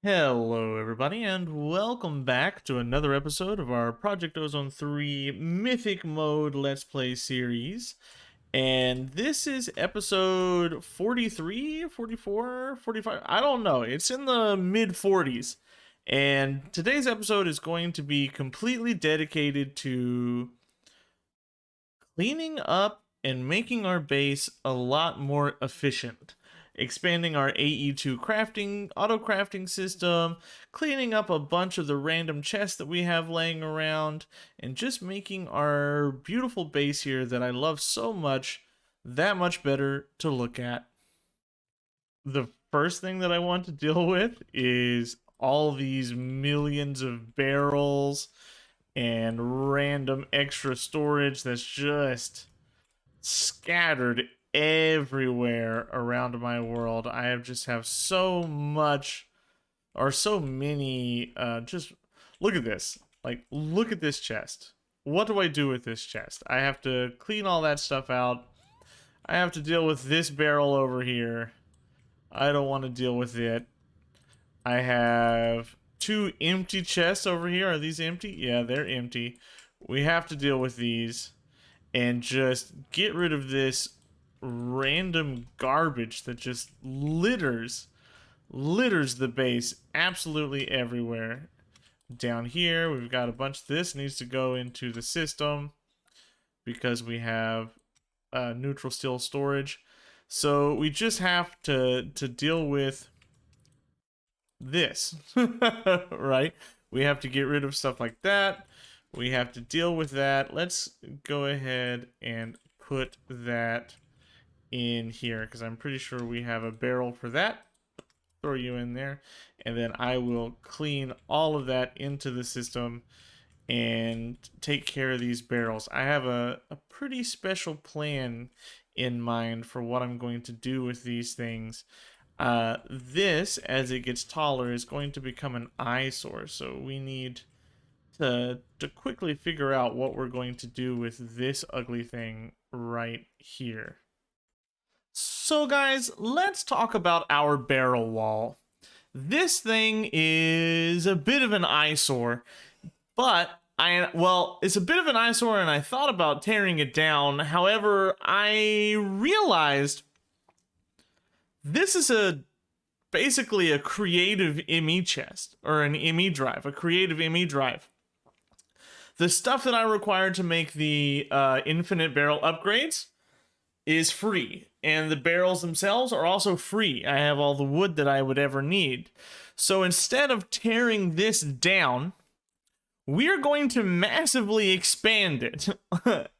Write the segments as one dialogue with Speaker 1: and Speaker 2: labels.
Speaker 1: Hello, everybody, and welcome back to another episode of our Project Ozone 3 Mythic Mode Let's Play series. And this is episode 43, 44, 45. I don't know. It's in the mid 40s. And today's episode is going to be completely dedicated to cleaning up and making our base a lot more efficient. Expanding our AE2 crafting, auto crafting system, cleaning up a bunch of the random chests that we have laying around, and just making our beautiful base here that I love so much that much better to look at. The first thing that I want to deal with is all these millions of barrels and random extra storage that's just scattered everywhere around my world. I have so much or so many just look at this. Like look at this chest. What do I do with this chest? I have to clean all that stuff out. I have to deal with this barrel over here. I don't want to deal with it. I have two empty chests over here. Are these empty? Yeah, they're empty. We have to deal with these and just get rid of this random garbage that just litters the base absolutely everywhere. Down here we've got a bunch of this needs to go into the system because we have neutral steel storage, so we just have to deal with this. Right, we have to get rid of stuff like that. We have to deal with that. Let's go ahead and put that in here because I'm pretty sure we have a barrel for that. Throw you in there, and then I will clean all of that into the system and take care of these barrels. I have a pretty special plan in mind for what I'm going to do with these things. This, as it gets taller, is going to become an eyesore, so we need to quickly figure out what we're going to do with this ugly thing right here. So guys, let's talk about our barrel wall. This thing is a bit of an eyesore, but it's a bit of an eyesore and I thought about tearing it down. However, I realized this is basically a creative ME chest, or an ME drive, a creative ME drive. The stuff that I required to make the infinite barrel upgrades is free, and the barrels themselves are also free. I have all the wood that I would ever need. So instead of tearing this down, we're going to massively expand it.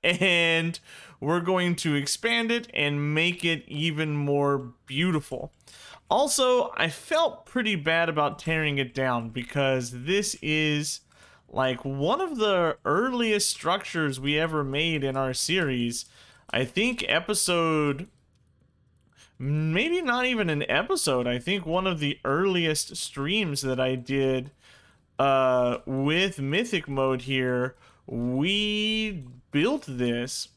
Speaker 1: And we're going to expand it and make it even more beautiful. Also, I felt pretty bad about tearing it down because this is like one of the earliest structures we ever made in our series. I think maybe not even an episode, I think one of the earliest streams that I did with Mythic Mode here, we built this,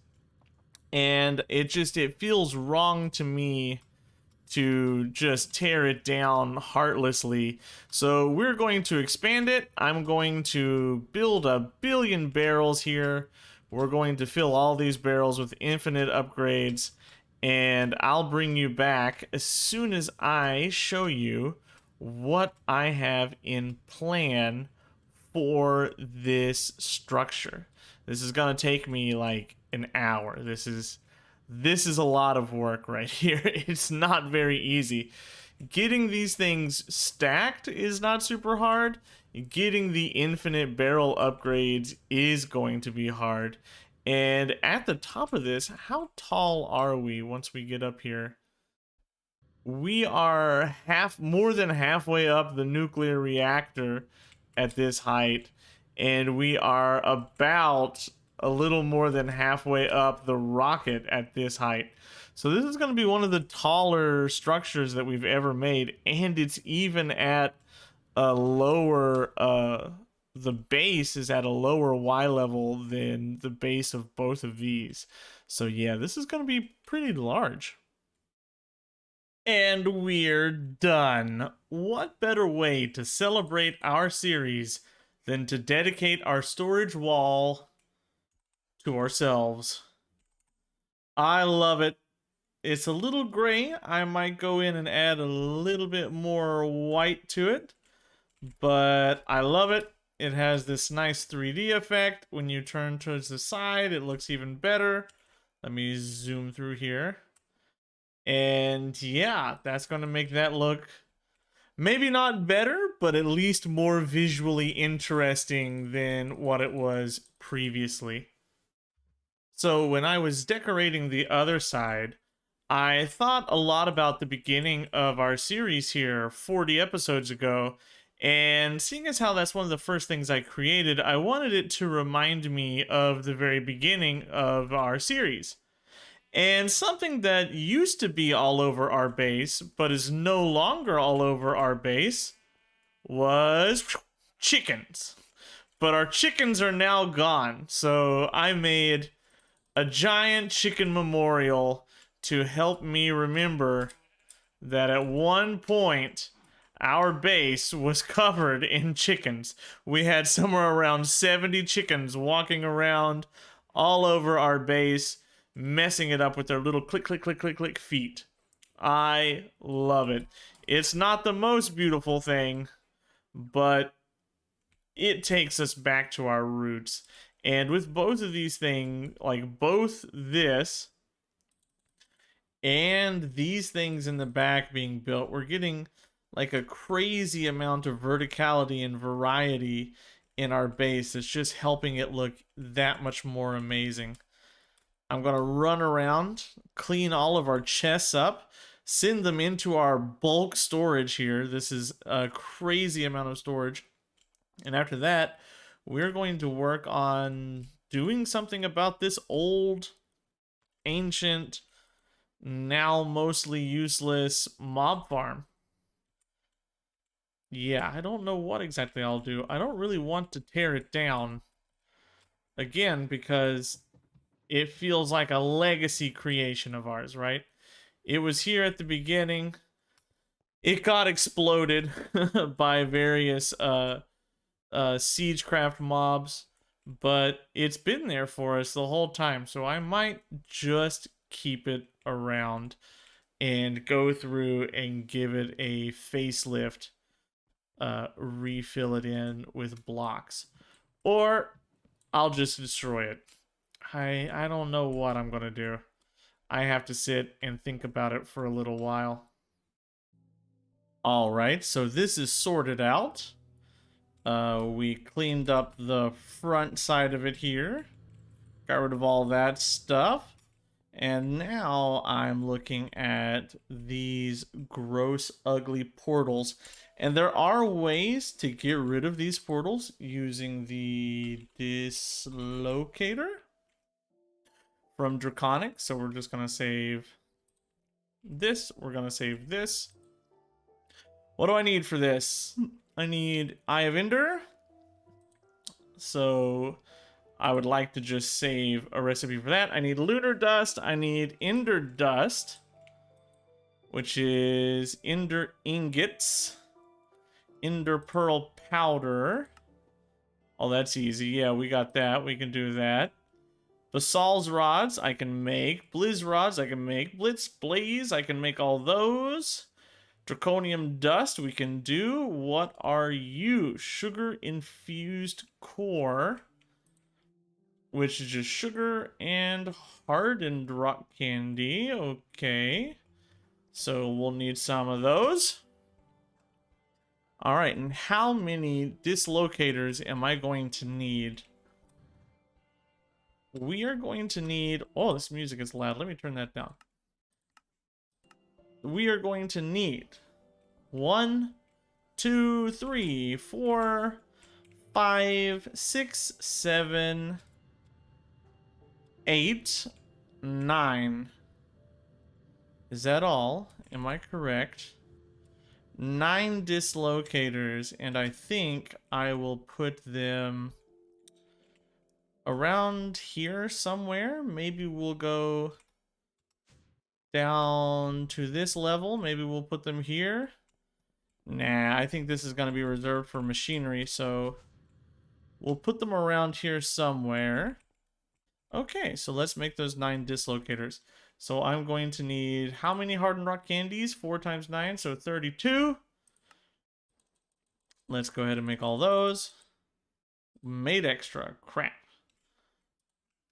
Speaker 1: and it feels wrong to me to just tear it down heartlessly. So we're going to expand it. I'm going to build 1 billion barrels here. We're going to fill all these barrels with infinite upgrades, and I'll bring you back as soon as I show you what I have in plan for this structure. This is gonna take me like an hour. This is a lot of work right here. It's not very easy. Getting these things stacked is not super hard. Getting the infinite barrel upgrades is going to be hard. And at the top of this, how tall are we once we get up here? We are more than halfway up the nuclear reactor at this height, and we are about a little more than halfway up the rocket at this height. So this is going to be one of the taller structures that we've ever made, and it's even at a lower the base is at a lower Y level than the base of both of these. So yeah, this is going to be pretty large. And we're done. What better way to celebrate our series than to dedicate our storage wall to ourselves? I love it. It's a little gray. I might go in and add a little bit more white to it, but I love it. It has this nice 3D effect. When you turn towards the side, it looks even better. Let me zoom through here. And yeah, that's going to make that look maybe not better, but at least more visually interesting than what it was previously. So when I was decorating the other side, I thought a lot about the beginning of our series here 40 episodes ago, and seeing as how that's one of the first things I created, I wanted it to remind me of the very beginning of our series. And something that used to be all over our base, but is no longer all over our base, was chickens. But our chickens are now gone, so I made a giant chicken memorial to help me remember that at one point our base was covered in chickens. We had somewhere around 70 chickens walking around all over our base, messing it up with their little click, click, click, click, click feet. I love it. It's not the most beautiful thing, but it takes us back to our roots. And with both of these things, like both this and these things in the back being built, we're getting like a crazy amount of verticality and variety in our base. It's just helping it look that much more amazing. I'm going to run around, clean all of our chests up, send them into our bulk storage here. This is a crazy amount of storage. And after that, we're going to work on doing something about this old, ancient, now mostly useless mob farm. Yeah, I don't know what exactly I'll do. I don't really want to tear it down. Again, because it feels like a legacy creation of ours, right? It was here at the beginning. It got exploded by various Siegecraft mobs, but it's been there for us the whole time. So I might just keep it around and go through and give it a facelift, refill it in with blocks, or I'll just destroy it. I don't know what I'm gonna do. I have to sit and think about it for a little while. All right, so this is sorted out. We cleaned up the front side of it here, got rid of all that stuff, and now I'm looking at these gross, ugly portals. And there are ways to get rid of these portals using the dislocator from Draconic. So we're just going to save this. We're going to save this. What do I need for this? I need Eye of Ender. So I would like to just save a recipe for that. I need Lunar Dust. I need Ender Dust, which is Ender Ingots. Ender Pearl Powder. Oh, that's easy. Yeah, we got that. We can do that. Basal's Rods, I can make. Blizz Rods, I can make. Blitz Blaze, I can make all those. Draconium Dust, we can do. What are you? Sugar Infused Core, which is just sugar and hardened rock candy. Okay. So we'll need some of those. All right, and how many dislocators am I going to need? We are going to need... Oh, this music is loud. Let me turn that down. We are going to need 1, 2, 3, 4, 5, 6, 7, 8, 9. Is that all? Am I correct? 9 dislocators, and I think I will put them around here somewhere. Maybe we'll go down to this level. Maybe we'll put them here. Nah, I think this is going to be reserved for machinery, so we'll put them around here somewhere. Okay, so let's make those 9 dislocators. So I'm going to need how many hardened rock candies? 4 times 9, so 32. Let's go ahead and make all those. Made extra. Crap.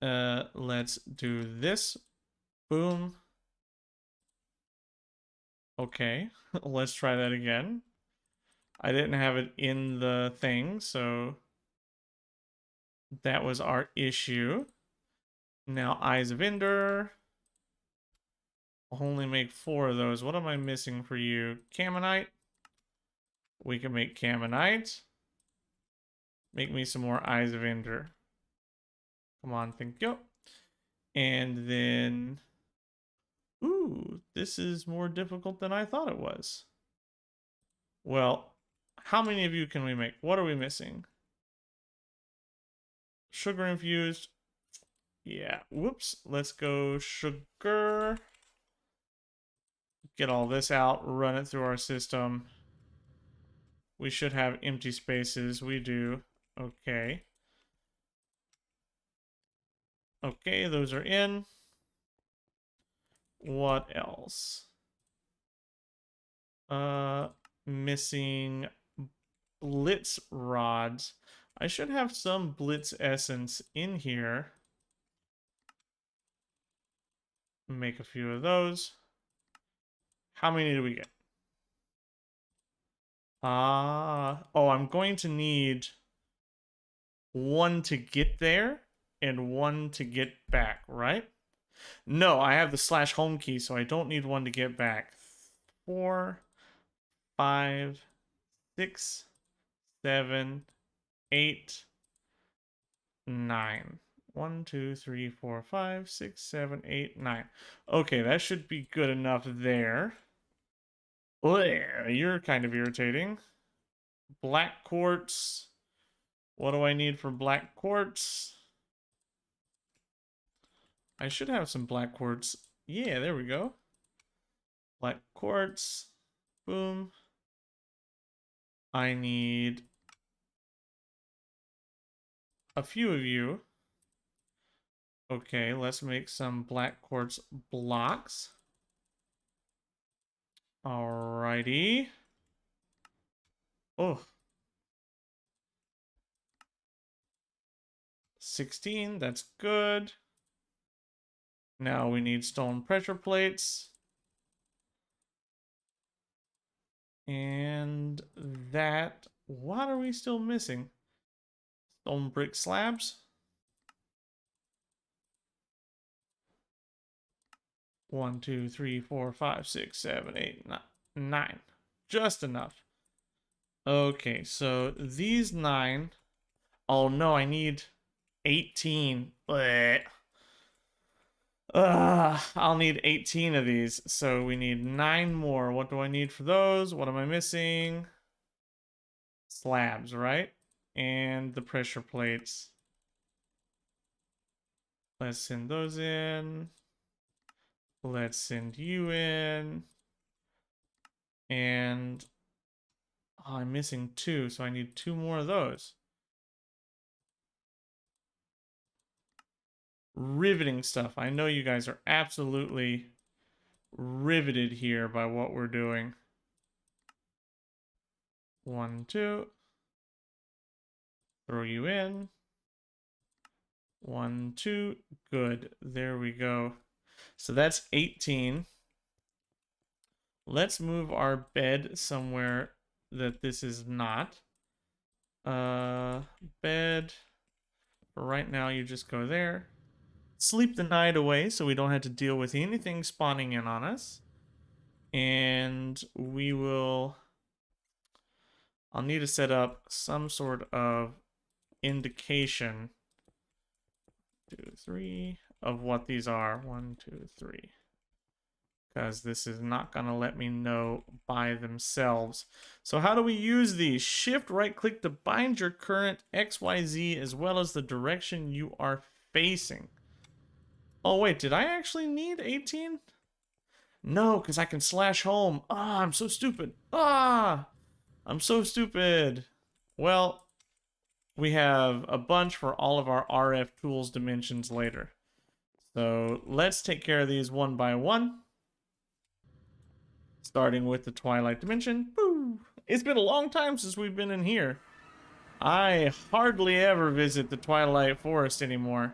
Speaker 1: Let's do this. Boom. Okay, let's try that again. I didn't have it in the thing, so that was our issue. Now, Eyes of Ender. I'll only make 4 of those. What am I missing for you? Caminite. We can make Caminite. Make me some more Eyes of Ender. Come on, thank you. And then... Ooh, this is more difficult than I thought it was. Well, how many of you can we make? What are we missing? Sugar infused. Yeah, whoops. Let's go sugar. Get all this out, run it through our system. We should have empty spaces. We do. Okay. Okay, those are in. What else? Missing blitz rods. I should have some blitz essence in here. Make a few of those. How many do we get? Oh, I'm going to need 1 to get there and 1 to get back, right? No, I have the /home key, so I don't need 1 to get back. 4, 5, 6, 7, 8, 9. 1, 2, 3, 4, 5, 6, 7, 8, 9. Okay, that should be good enough there. You're kind of irritating. Black quartz. What do I need for black quartz? I should have some black quartz. Yeah, there we go. Black quartz. Boom. I need a few of you. Okay, let's make some black quartz blocks. Alrighty. Oh. 16, that's good. Now we need stone pressure plates. And that, what are we still missing? Stone brick slabs. 1, 2, 3, 4, 5, 6, 7, 8, 9. Just enough. Okay, so these 9. Oh no, I need 18. I'll need 18 of these. So we need 9 more. What do I need for those? What am I missing? Slabs, right? And the pressure plates. Let's send those in. Let's send you in. And I'm missing 2, so I need 2 more of those. Riveting stuff. I know you guys are absolutely riveted here by what we're doing. 1, 2. Throw you in. 1, 2. Good. There we go. So that's 18. Let's move our bed somewhere that this is not. Bed. For right now, you just go there. Sleep the night away so we don't have to deal with anything spawning in on us. And we will... I'll need to set up some sort of indication. 2, 3 of what these are. 1, 2, 3. Because this is not going to let me know by themselves. So how do we use these? Shift right click to bind your current XYZ as well as the direction you are facing. Oh wait, did I actually need 18? No, because I can slash home. Ah, I'm so stupid. Ah, I'm so stupid. Well, we have a bunch for all of our RF tools dimensions later. So let's take care of these one by one. Starting with the Twilight Dimension. Boo! It's been a long time since we've been in here. I hardly ever visit the Twilight Forest anymore.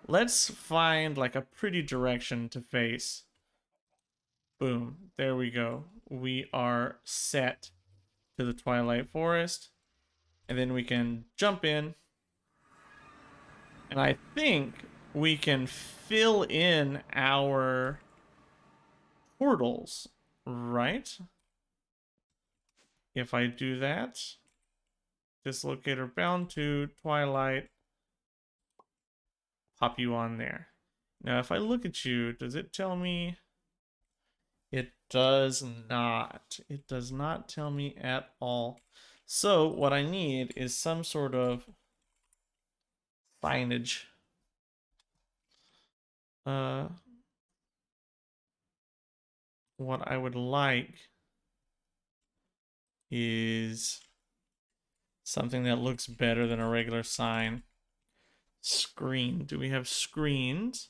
Speaker 1: Let's find like a pretty direction to face. Boom. There we go. We are set to the Twilight Forest. And then we can jump in. And I think we can fill in our portals, right? If I do that, dislocator bound to Twilight, pop you on there. Now, if I look at you, does it tell me? It does not. It does not tell me at all. So what I need is some sort of signage. What I would like is something that looks better than a regular sign. Screen. Do we have screens?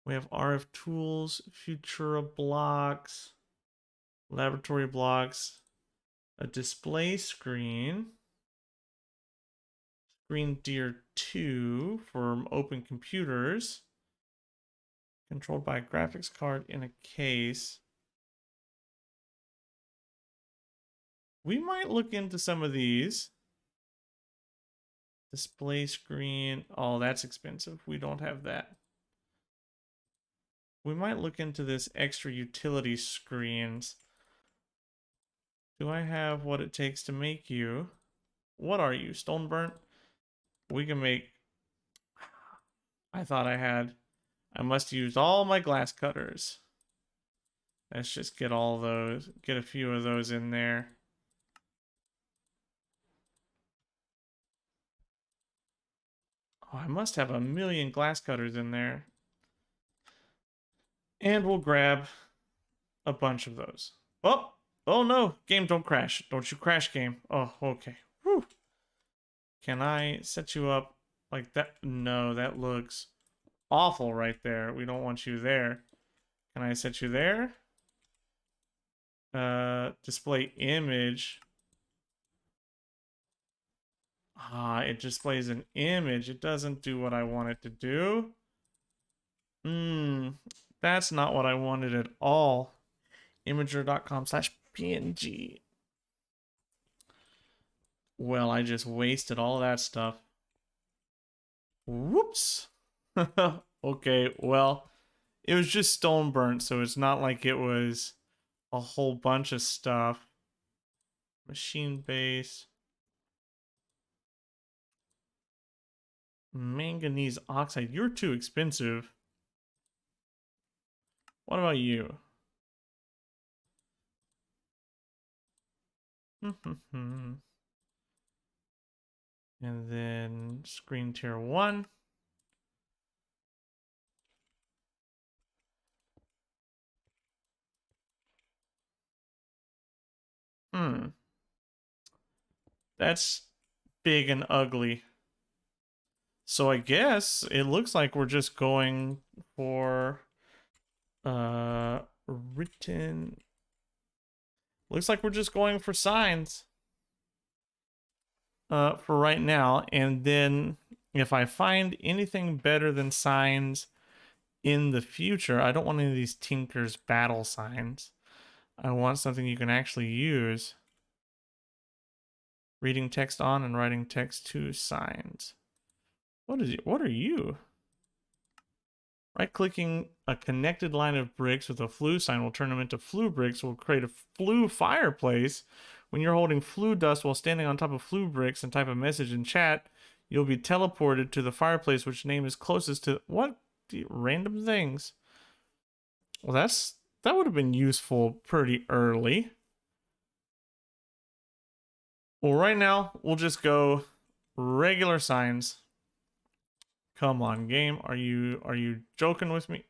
Speaker 1: We have RF tools, Futura blocks, laboratory blocks, a display screen, Screen Deer 2 for open computers, controlled by a graphics card in a case. We might look into some of these. Display screen. Oh, that's expensive. We don't have that. We might look into this extra utility screens. Do I have what it takes to make you? What are you? Stone burnt? We can make... I thought I had... I must use all my glass cutters. Let's just get all those. Get a few of those in there. Oh, I must have a million glass cutters in there. And we'll grab a bunch of those. Oh, oh no. Game, don't crash. Don't you crash, game. Oh, okay. Whew. Can I set you up like that? No, that looks awful right there. We don't want you there. Can I set you there? Display image. Ah, it displays an image. It doesn't do what I want it to do. That's not what I wanted at all. Imager.com/png. Well, I just wasted all that stuff. Whoops. Okay, well, it was just stone burnt, so it's not like it was a whole bunch of stuff. Machine base. Manganese oxide. You're too expensive. What about you? And then screen tier 1. That's big and ugly. So I guess it looks like we're just going for written. Looks like we're just going for signs for right now, and then if I find anything better than signs in the future, I don't want any of these Tinker's battle signs. I want something you can actually use. Reading text on and writing text to signs. What is it? What are you? Right-clicking a connected line of bricks with a flue sign will turn them into flue bricks. Will create a flue fireplace. When you're holding flue dust while standing on top of flue bricks and type a message in chat, you'll be teleported to the fireplace which name is closest to... What? Random things. Well, that would have been useful pretty early. Well, right now, we'll just go regular signs. Come on, game. Are you joking with me?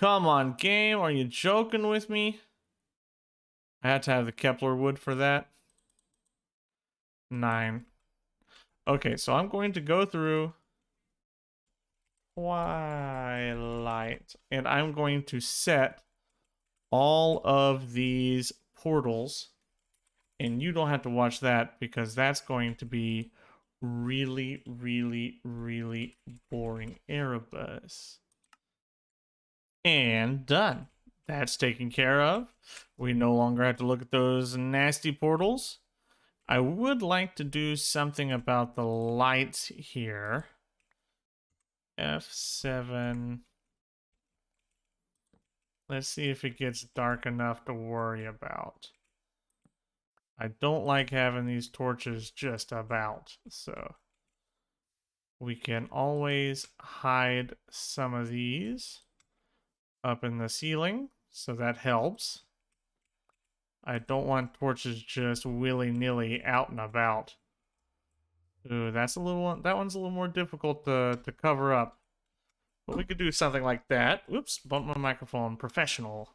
Speaker 1: Come on, game. Are you joking with me? I had to have the Kepler wood for that. 9. Okay, so I'm going to go through Twilight, and I'm going to set all of these portals, and you don't have to watch that because that's going to be really, really, really boring. Erebus. And done. That's taken care of. We no longer have to look at those nasty portals. I would like to do something about the lights here. F7. Let's see if it gets dark enough to worry about. I don't like having these torches just about, so we can always hide some of these up in the ceiling, so that helps. I don't want torches just willy-nilly out and about. Ooh, that one's a little more difficult to cover up. But we could do something like that. Oops, bumped my microphone. Professional.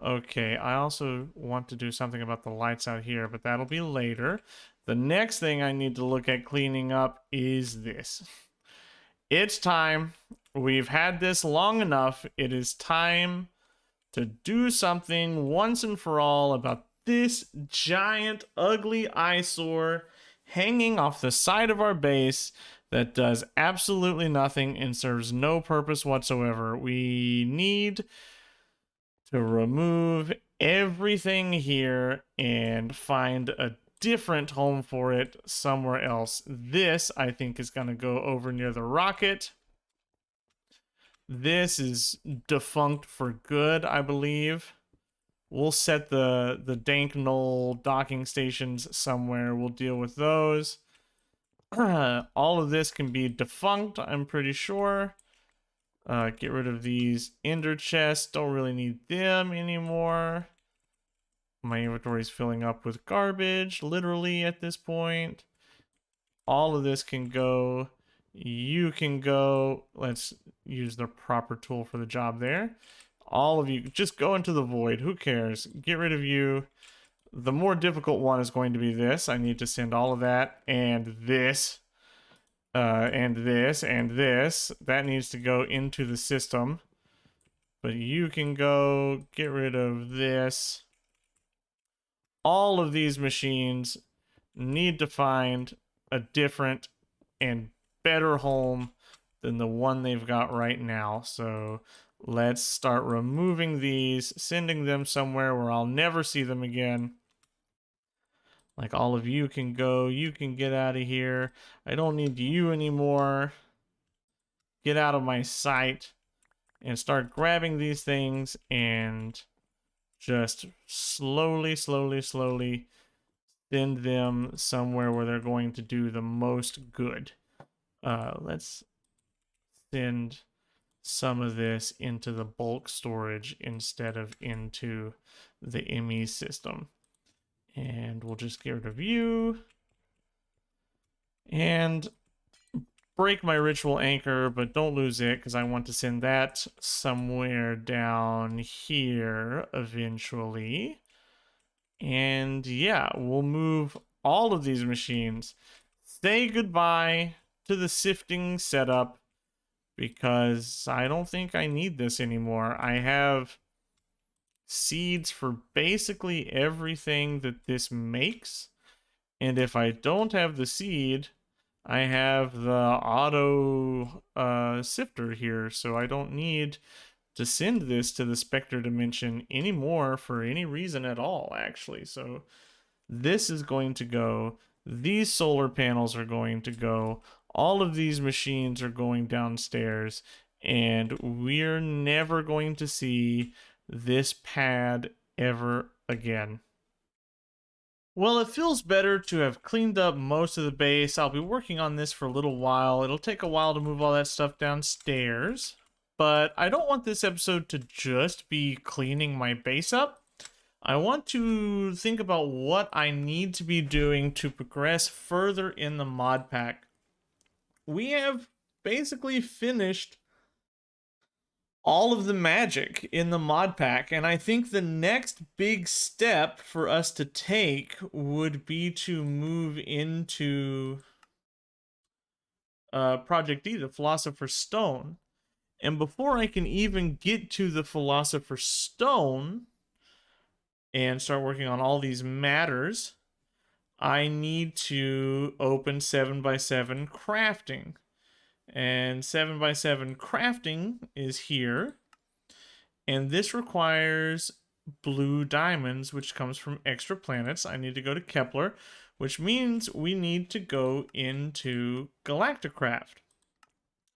Speaker 1: Okay, I also want to do something about the lights out here, but that'll be later. The next thing I need to look at cleaning up is this. It's time. We've had this long enough. It is time to do something once and for all about this giant, ugly eyesore hanging off the side of our base that does absolutely nothing and serves no purpose whatsoever. We need to remove everything here and find a different home for it somewhere else. This, I think, is going to go over near the rocket. This is defunct for good, I believe. We'll set the dank knoll docking stations somewhere. We'll deal with those. All of this can be defunct, I'm pretty sure. Get rid of these ender chests. Don't really need them anymore. My inventory is filling up with garbage, literally, at this point. All of this can go. You can go. Let's use the proper tool for the job there. All of you, just go into the void. Who cares? Get rid of you. The more difficult one is going to be this. I need to send all of that and this. And this and this. That needs to go into the system. But you can go get rid of this. All of these machines need to find a different and better home than the one they've got right now. So let's start removing these, sending them somewhere where I'll never see them again. Like all of you can go, you can get out of here. I don't need you anymore. Get out of my sight and start grabbing these things and just slowly send them somewhere where they're going to do the most good. Let's send some of this into the bulk storage instead of into the ME system. And we'll just get rid of you. And break my ritual anchor, but don't lose it because I want to send that somewhere down here eventually. And yeah, we'll move all of these machines. Say goodbye to the sifting setup because I don't think I need this anymore. I have seeds for basically everything that this makes. And if I don't have the seed, I have the auto sifter here, so I don't need to send this to the Spectre dimension anymore for any reason at all, actually. So this is going to go. These solar panels are going to go. All of these machines are going downstairs, and we're never going to see this pad ever again. Well, it feels better to have cleaned up most of the base. I'll be working on this for a little while. It'll take a while to move all that stuff downstairs. But I don't want this episode to just be cleaning my base up. I want to think about what I need to be doing to progress further in the mod pack. We have basically finished all of the magic in the mod pack. And I think the next big step for us to take would be to move into Project D, the Philosopher's Stone. And before I can even get to the Philosopher's Stone and start working on all these matters, I need to open 7x7 crafting. And 7x7 crafting is here. And this requires blue diamonds, which comes from extra planets. I need to go to Kepler, which means we need to go into Galacticraft.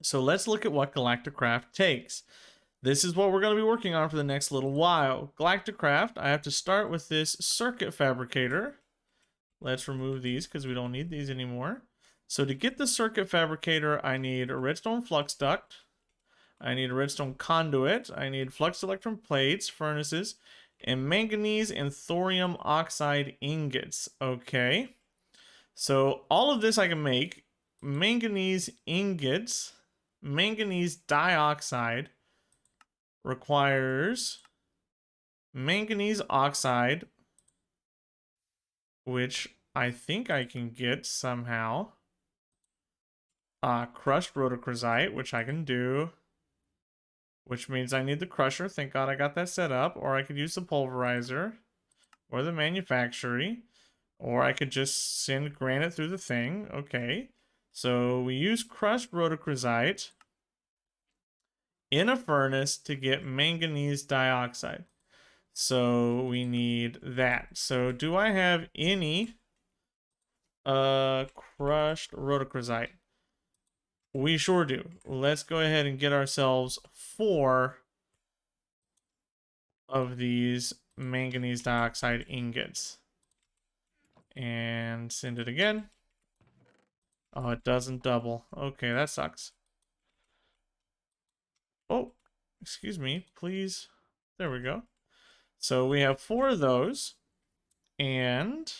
Speaker 1: So let's look at what Galacticraft takes. This is what we're going to be working on for the next little while. Galacticraft, I have to start with this circuit fabricator. Let's remove these because we don't need these anymore. So to get the circuit fabricator, I need a redstone flux duct. I need a redstone conduit. I need flux electron plates, furnaces, and manganese and thorium oxide ingots. Okay. So all of this I can make. Manganese ingots, manganese dioxide requires manganese oxide, which I think I can get somehow. Crushed rhodochrosite, which I can do, which means I need the crusher. Thank God I got that set up. Or I could use the pulverizer or the manufactory, or I could just send granite through the thing. Okay, so we use crushed rhodochrosite in a furnace to get manganese dioxide. So we need that. So do I have any crushed rhodochrosite? We sure do. Let's go ahead and get ourselves 4 of these manganese dioxide ingots. And send it again. Oh, it doesn't double. Okay, that sucks. Oh, excuse me, please. There we go. So we have 4 of those. And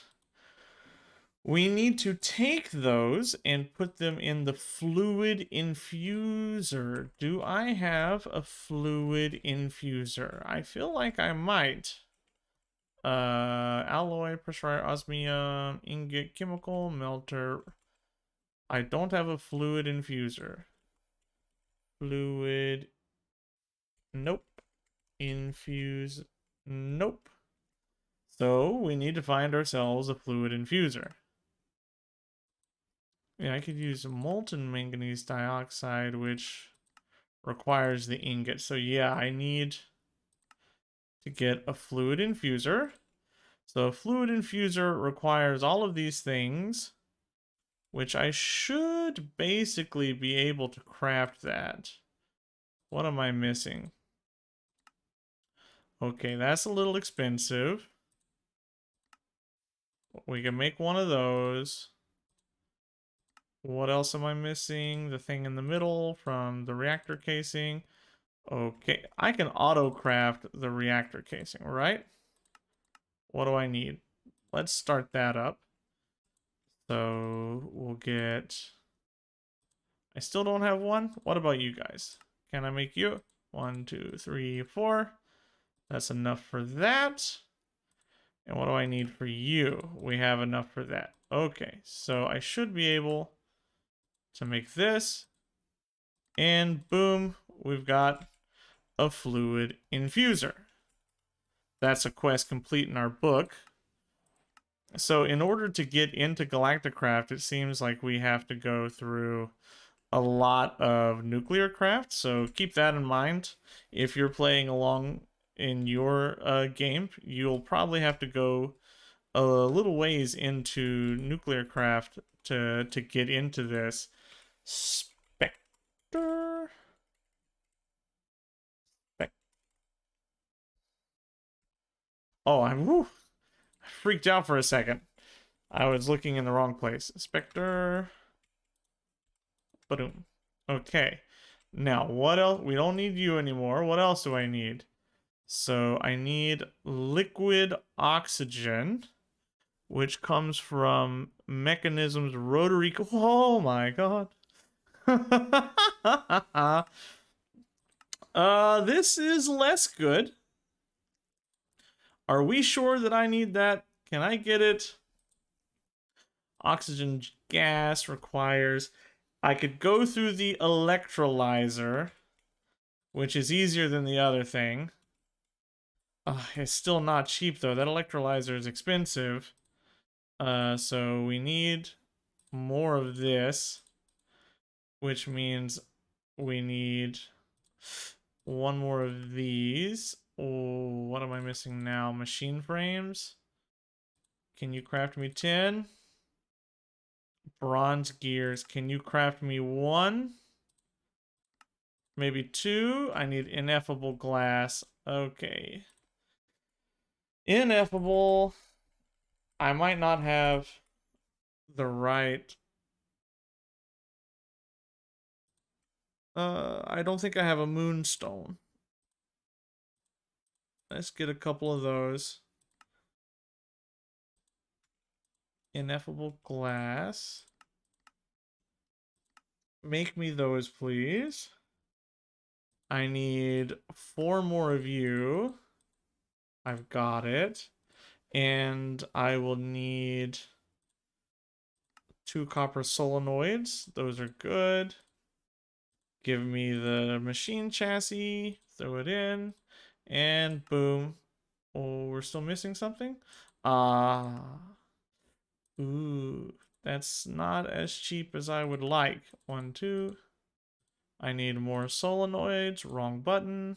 Speaker 1: we need to take those and put them in the fluid infuser. Do I have a fluid infuser? I feel like I might. Alloy, pressure, osmium, ingot, chemical, melter. I don't have a fluid infuser. Fluid. Nope. Infuse. Nope. So we need to find ourselves a fluid infuser. Yeah, I could use molten manganese dioxide, which requires the ingot. So yeah, I need to get a fluid infuser. So a fluid infuser requires all of these things, which I should basically be able to craft that. What am I missing? Okay, that's a little expensive. We can make one of those. What else am I missing? The thing in the middle from the reactor casing. Okay, I can auto craft the reactor casing, right? What do I need? Let's start that up. So we'll get... I still don't have one. What about you guys? Can I make you? 1, 2, 3, 4. That's enough for that. And what do I need for you? We have enough for that. Okay, so I should be able to make this. And boom, we've got a fluid infuser. That's a quest complete in our book. So in order to get into Galacticraft, it seems like we have to go through a lot of nuclear craft. So keep that in mind. If you're playing along in your game, you'll probably have to go a little ways into nuclear craft to get into this. Spectre? Oh, I freaked out for a second. I was looking in the wrong place. Spectre. Boom. Okay. Now, what else? We don't need you anymore. What else do I need? So I need liquid oxygen, which comes from Mechanism's rotary. Oh my god. This is less good. Are we sure that I need that? Can I get it? Oxygen gas requires... I could go through the electrolyzer, which is easier than the other thing. It's still not cheap, though. That electrolyzer is expensive. So we need more of this, which means we need one more of these. Oh, what am I missing now? Machine frames. Can you craft me 10? Bronze gears. Can you craft me 1? Maybe 2? I need ineffable glass. Okay. Ineffable. I might not have the right... I don't think I have a moonstone. Let's get a couple of those. Ineffable glass. Make me those, please. I need 4 more of you. I've got it. And I will need 2 copper solenoids. Those are good. Give me the machine chassis. Throw it in. And boom. Oh, we're still missing something? Ooh, that's not as cheap as I would like. 1, 2. I need more solenoids. Wrong button.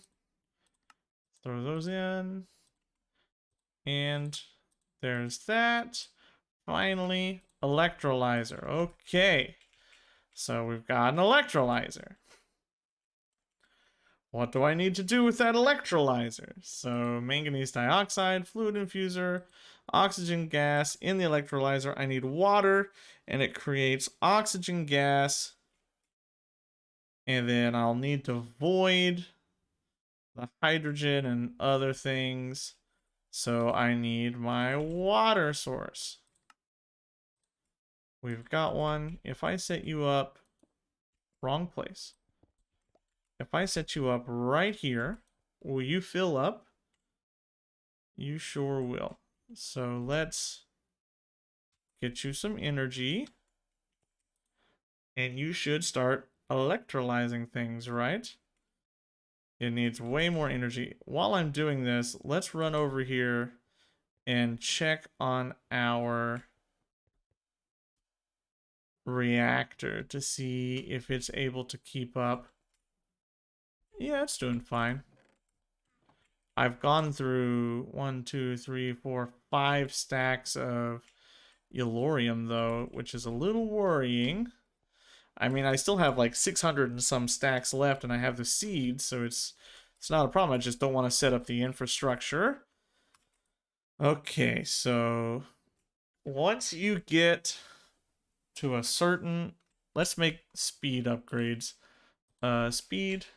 Speaker 1: Throw those in. And there's that. Finally, electrolyzer. Okay. So we've got an electrolyzer. What do I need to do with that electrolyzer? So manganese dioxide, fluid infuser, oxygen gas in the electrolyzer. I need water, and it creates oxygen gas. And then I'll need to void the hydrogen and other things. So I need my water source. We've got one. If I set you up, wrong place. If I set you up right here, will you fill up? You sure will. So let's get you some energy. And you should start electrolyzing things, right? It needs way more energy. While I'm doing this, let's run over here and check on our reactor to see if it's able to keep up. Yeah, it's doing fine. I've gone through 1, 2, 3, 4, 5 stacks of Thorium, though, which is a little worrying. I mean, I still have like 600 and some stacks left, and I have the seeds, so it's not a problem. I just don't want to set up the infrastructure. Okay, so once you get to a certain... Let's make speed upgrades. Speed.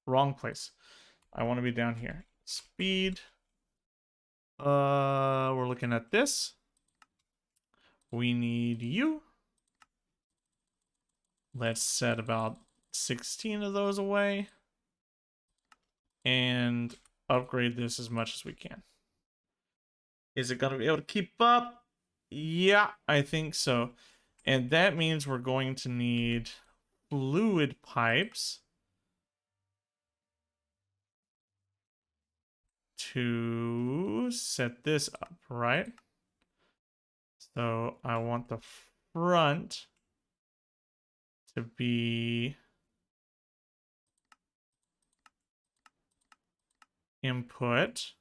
Speaker 1: Wrong place. I want to be down here. Speed. We're looking at this. We need you. Let's set about 16 of those away. And upgrade this as much as we can. Is it going to be able to keep up? Yeah, I think so. And that means we're going to need fluid pipes to set this up, right? So I want the front to be input.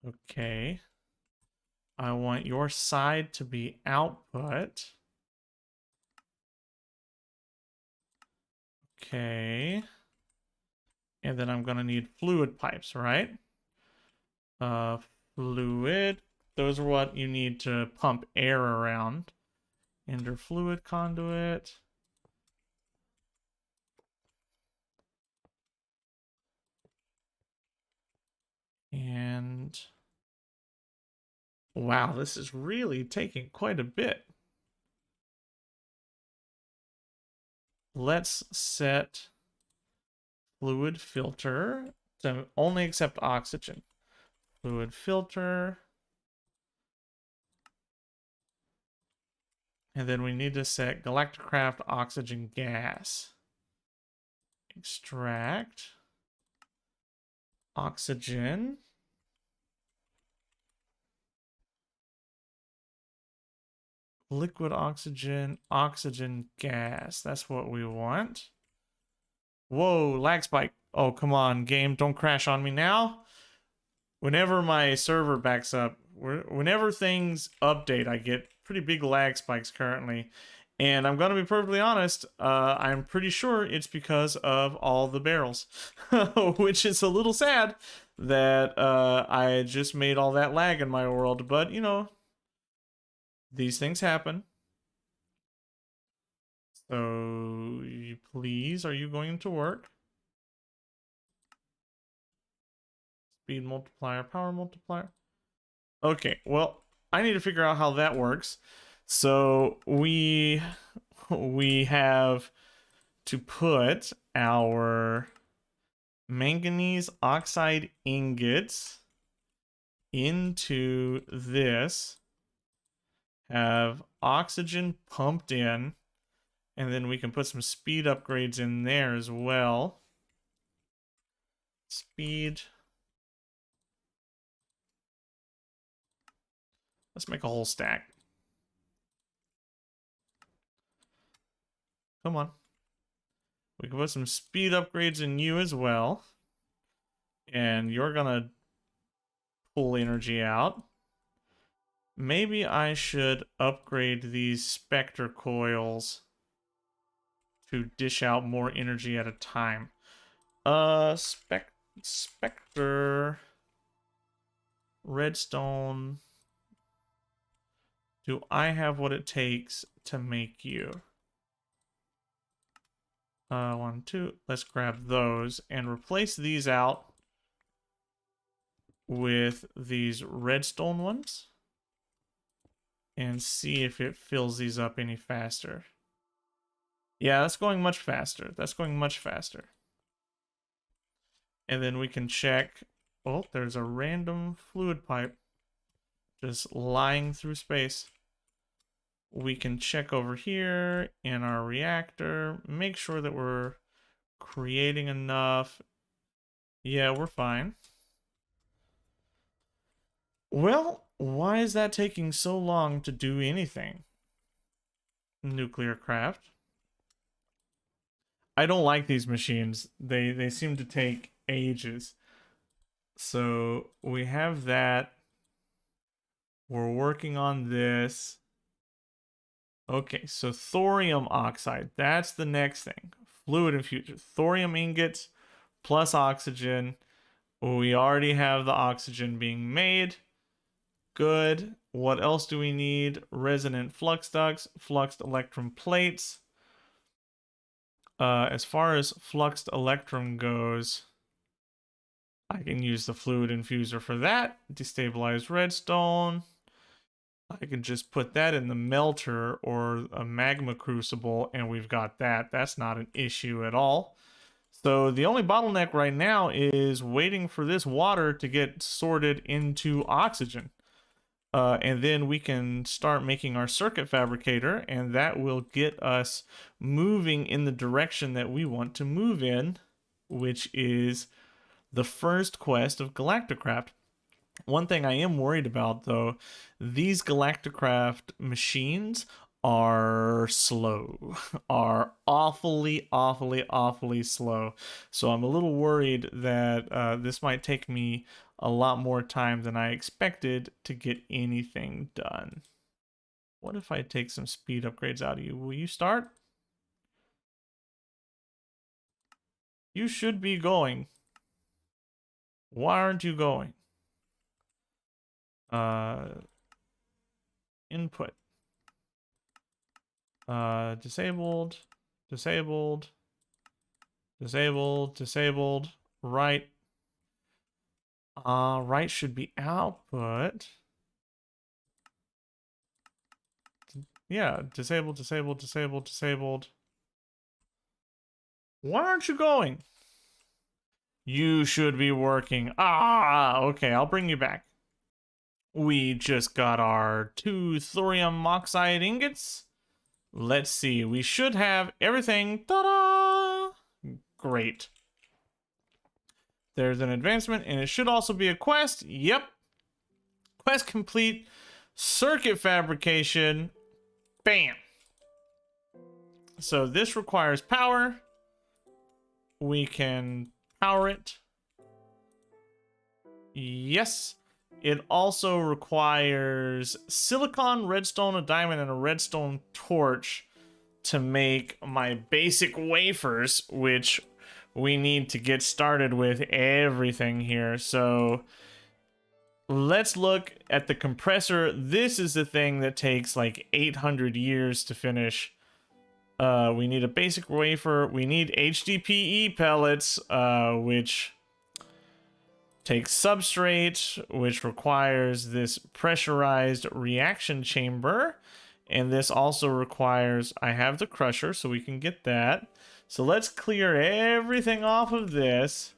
Speaker 1: Okay. I want your side to be output. Okay. And then I'm going to need fluid pipes, right? Fluid. Those are what you need to pump air around. Ender fluid conduit. And wow, this is really taking quite a bit. Let's set fluid filter to only accept oxygen. Fluid filter. And then we need to set Galacticraft oxygen gas. Extract. Oxygen. Liquid oxygen, oxygen gas. That's what we want. Whoa, lag spike. Oh, come on, game. Don't crash on me now. Whenever my server backs up, whenever things update, I get pretty big lag spikes currently. And I'm going to be perfectly honest, I'm pretty sure it's because of all the barrels. Which is a little sad that I just made all that lag in my world. But, you know, these things happen. So, please, are you going to work? Speed multiplier, power multiplier. Okay, well, I need to figure out how that works. So we have to put our manganese oxide ingots into this, have oxygen pumped in, and then we can put some speed upgrades in there as well. Speed. Let's make a whole stack. Come on. We can put some speed upgrades in you as well. And you're gonna pull energy out. Maybe I should upgrade these Spectre coils to dish out more energy at a time. Spectre redstone. Do I have what it takes to make you? 1, 2. Let's grab those and replace these out with these redstone ones and see if it fills these up any faster. Yeah, that's going much faster. That's going much faster. And then we can check. Oh, there's a random fluid pipe just lying through space. We can check over here in our reactor, make sure that we're creating enough. Yeah, we're fine. Well, why is that taking so long to do anything? Nuclear craft. I don't like these machines. They seem to take ages. So we have that. We're working on this. Okay, so thorium oxide. That's the next thing. Fluid infusion. Thorium ingots plus oxygen. We already have the oxygen being made. Good. What else do we need? Resonant flux ducts, fluxed electrum plates. As far as fluxed electrum goes, I can use the fluid infuser for that. Destabilized redstone. I can just put that in the melter or a magma crucible, and we've got that. That's not an issue at all. So the only bottleneck right now is waiting for this water to get sorted into oxygen. And then we can start making our circuit fabricator, and that will get us moving in the direction that we want to move in, which is the first quest of Galacticraft. One thing I am worried about, though, these Galacticraft machines are slow, are awfully slow. So I'm a little worried that this might take me a lot more time than I expected to get anything done. What if I take some speed upgrades out of you? Will you start? You should be going. Why aren't you going? Input. Disabled, disabled, disabled, disabled, right. Right should be output. Yeah, disabled, disabled, disabled, disabled. Why aren't you going? You should be working. Ah, okay, I'll bring you back. We just got our 2 thorium oxide ingots. Let's see, we should have everything. Ta-da! Great. There's an advancement, and it should also be a quest. Yep. Quest complete. Circuit fabrication. Bam. So this requires power. We can power it. Yes. It also requires silicon, redstone, a diamond, and a redstone torch to make my basic wafers, which we need to get started with everything here. So let's look at the compressor. This is the thing that takes like 800 years to finish. We need a basic wafer. We need HDPE pellets, which takes substrate, which requires this pressurized reaction chamber. And this also requires, I have the crusher, so we can get that. So let's clear everything off of this.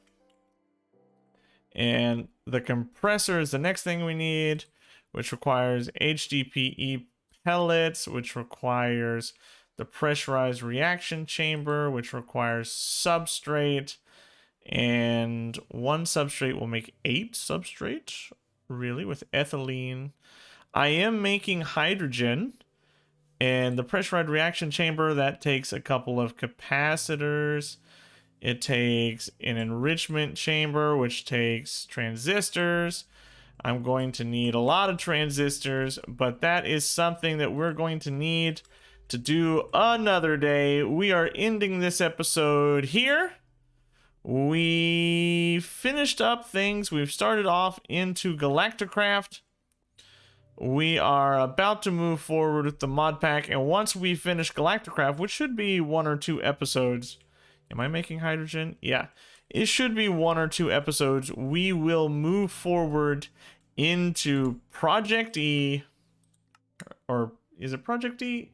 Speaker 1: And the compressor is the next thing we need, which requires HDPE pellets, which requires the pressurized reaction chamber, which requires substrate. And 1 substrate will make 8 substrate, really, with ethylene. I am making hydrogen, and the pressurized reaction chamber, that takes a couple of capacitors. It takes an enrichment chamber, which takes transistors. I'm going to need a lot of transistors, but that is something that we're going to need to do another day. We are ending this episode here. We finished up things. We've started off into Galacticraft. We are about to move forward with the mod pack, and once we finish Galacticraft, which should be 1 or 2 episodes. Am I making hydrogen? Yeah. It should be 1 or 2 episodes. We will move forward into Project E. Or is it Project E?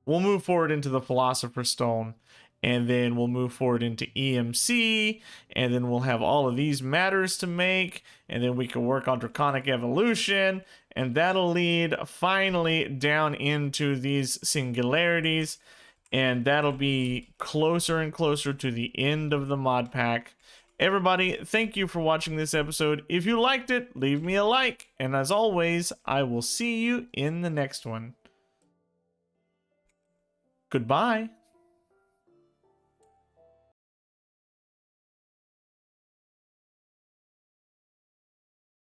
Speaker 1: We'll move forward into the Philosopher's Stone. And then we'll move forward into EMC, and then we'll have all of these matters to make, and then we can work on Draconic Evolution, and that'll lead finally down into these singularities, and that'll be closer and closer to the end of the mod pack. Everybody, thank you for watching this episode. If you liked it, leave me a like, and as always, I will see you in the next one. Goodbye.